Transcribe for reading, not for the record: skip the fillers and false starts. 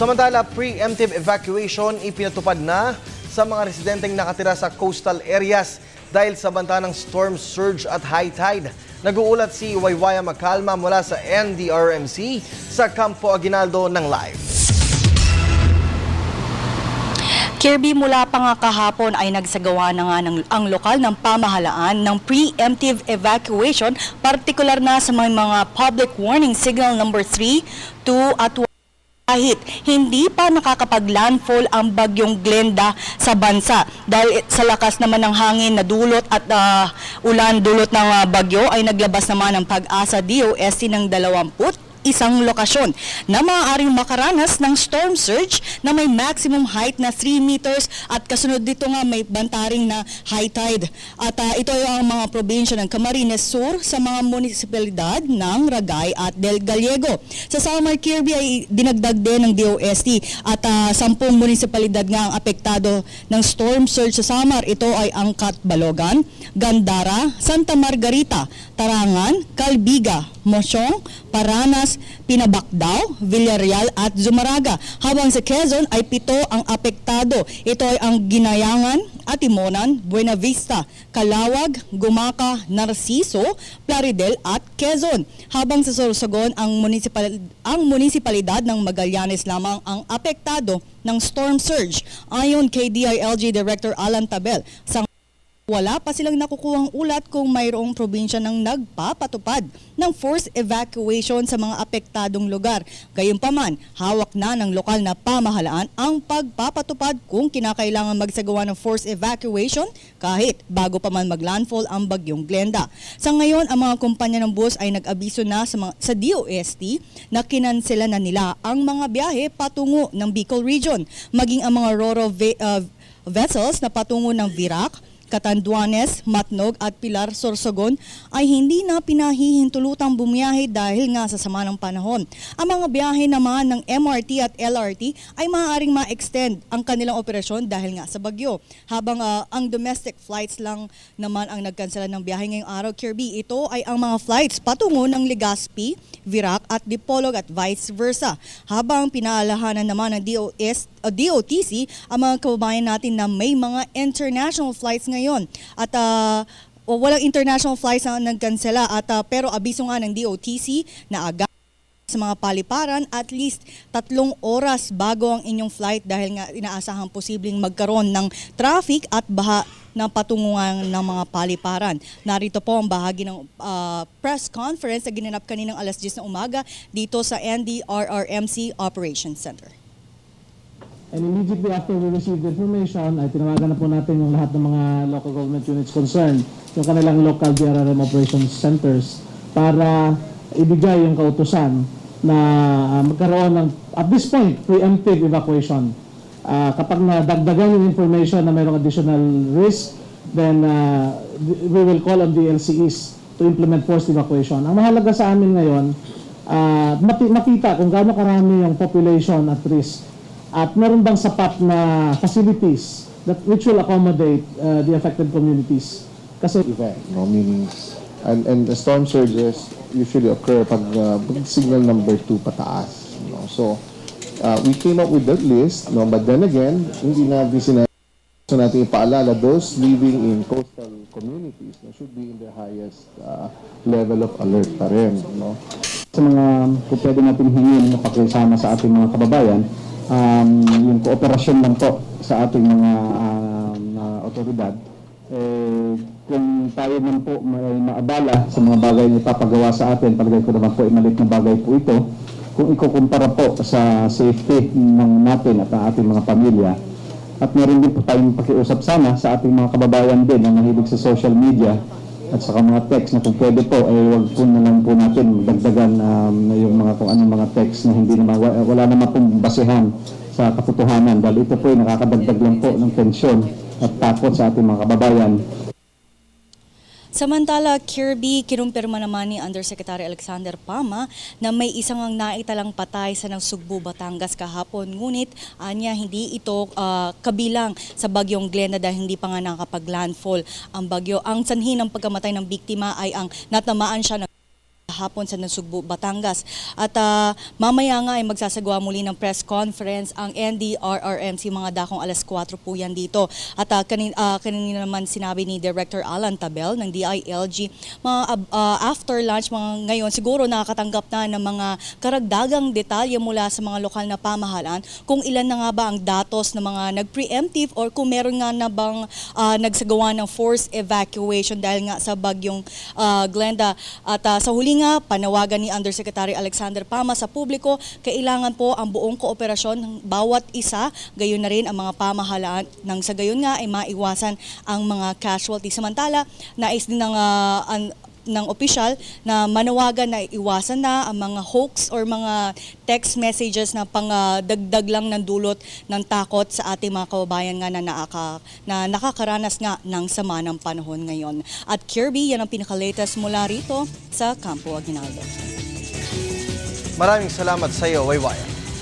Samantala, preemptive evacuation ipinatupad na sa mga residenteng nakatira sa coastal areas dahil sa banta ng storm surge at high tide. Nag-uulat si Waywaya Makalma mula sa NDRMC sa Campo Aguinaldo ng live. Kirby, mula pa nga kahapon ay nagsagawa na nga ang lokal ng pamahalaan ng preemptive evacuation, partikular na sa mga public warning signal number 3, 2 at 1. Kahit hindi pa nakakapag-landfall ang bagyong Glenda sa bansa dahil sa lakas naman ng hangin na dulot at ulan dulot ng bagyo ay naglabas naman ang Pag-asa DOST ng 21 lokasyon na maaaring makaranas ng storm surge na may maximum height na 3 meters at kasunod dito nga may bantaring na high tide. At ito ay ang mga probinsya ng Camarines Sur sa mga munisipalidad ng Ragay at Del Gallego. Sa Samar, Kirby ay dinagdag din ng DOST at 10 munisipalidad nga ang apektado ng storm surge sa Samar. Ito ay Angkat, Balogan, Gandara, Santa Margarita, Tarangan, Calbiga, Mosyong, Paranas, Pinabacdao, Villarreal at Zumaraga. Habang sa Quezon ay 7 ang apektado. Ito ay ang Ginayangan, Atimonan, Buena Vista, Calawag, Gumaca, Narciso, Plaridel at Quezon. Habang sa Sorsogon ang munisipalidad ng Magallanes lamang ang apektado ng storm surge. Ayon kay DILG Director Alan Tabel, wala pa silang nakukuhang ulat kung mayroong probinsya ng nagpapatupad ng forced evacuation sa mga apektadong lugar. Gayunpaman, hawak na ng lokal na pamahalaan ang pagpapatupad kung kinakailangan magsagawa ng forced evacuation kahit bago pa man maglandfall ang bagyong Glenda. Sa ngayon, ang mga kumpanya ng bus ay nag-abiso na sa DOST na kinansela na nila ang mga biyahe patungo ng Bicol Region, maging ang mga Roro vessels na patungo ng Virac, Catanduanes, Matnog at Pilar, Sorsogon ay hindi na pinahihintulutang bumiyahe dahil nga sa sama ng panahon. Ang mga biyahe naman ng MRT at LRT ay maaaring ma-extend ang kanilang operasyon dahil nga sa bagyo. Habang ang domestic flights lang naman ang nagkansela ng biyahe ngayong araw, Kirby, ito ay ang mga flights patungo ng Legazpi, Virac at Dipolog at vice versa. Habang pinaalahanan naman ng DOTC ang mga kababayan natin na may mga international flights ngayon at walang international flights na nagkansela at pero abiso nga ng DOTC na agad sa mga paliparan at least 3 oras bago ang inyong flight dahil nga inaasahang posibleng magkaroon ng traffic at baha ng patunguhan ng mga paliparan. Narito po ang bahagi ng press conference na ginanap kaninang alas 10 ng umaga dito sa NDRRMC Operations Center. And immediately after we received the information, ay tinawagan na po natin yung lahat ng mga local government units concerned, yung kanilang local DRRM operations centers, para ibigay yung kautusan na magkaroon ng, at this point, preemptive evacuation. Kapag nadagdagan yung information na mayroong additional risk, then we will call on the LCEs to implement forced evacuation. Ang mahalaga sa amin ngayon, makita kung gaano karami yung population at risk. At meron bang sapat na facilities which will accommodate the affected communities? Kasi event, no, meaning, and the storm surges usually occur pag signal number 2 pataas. No? So, we came up with that list, no, but then again, hindi na so natin ipaalala, those living in coastal communities no, should be in the highest level of alert pa rin. No? sa mga kung pwede natin hingin na pakisama sa ating mga kababayan, yung kooperasyon lang po sa ating mga otoridad. Kung tayo man po may maabala sa mga bagay na ipapagawa sa atin, palagay ko naman po maliit na bagay po ito. Kung ikukumpara po sa safety ng natin at ng ating mga pamilya. At meron din po tayong pakiusap sana sa ating mga kababayan din na mahilig sa social media at saka mga text na kung pwede po, wag po na lang po natin dagdagan yung mga kung anong mga text na hindi naman, wala naman pong basehan sa katotohanan dahil ito po ay nakakadagdag lang po ng tensyon at takot sa ating mga kababayan. Samantala, Kirby, kinumpirma naman ni Undersecretary Alexander Pama na may isang ang naitalang patay sa Sugbo, Batangas kahapon. Ngunit anya hindi ito kabilang sa bagyong Glenda dahil hindi pa nga nakapag-landfall ang bagyo. Ang sanhi ng pagkamatay ng biktima ay ang natamaan siya ng hapon sa Nasugbu, Batangas. At mamaya nga ay magsasagawa muli ng press conference ang NDRRMC, mga dakong alas 4 po yan dito. At kanina naman sinabi ni Director Alan Tabel ng DILG, after lunch mga ngayon siguro nakakatanggap na ng mga karagdagang detalye mula sa mga lokal na pamahalaan kung ilan na nga ba ang datos ng mga nag-preemptive or kung meron nga na bang nagsagawa ng forced evacuation dahil nga sa bagyong Glenda. At sa huli nga, panawagan ni Undersecretary Alexander Pama sa publiko, kailangan po ang buong kooperasyon ng bawat isa, gayon na rin ang mga pamahalaan, nang sa gayon nga ay maiwasan ang mga casualty. Samantala, nais din ng opisyal na manawagan na iwasan na ang mga hoax or mga text messages na pangdagdag lang ng dulot ng takot sa ating mga kababayan nga na nakakaranas nga ng sama ng panahon ngayon. At Kirby, yan ang pinaka-latest mula rito sa Campo Aguinaldo. Maraming salamat sa iyo, Waywaya.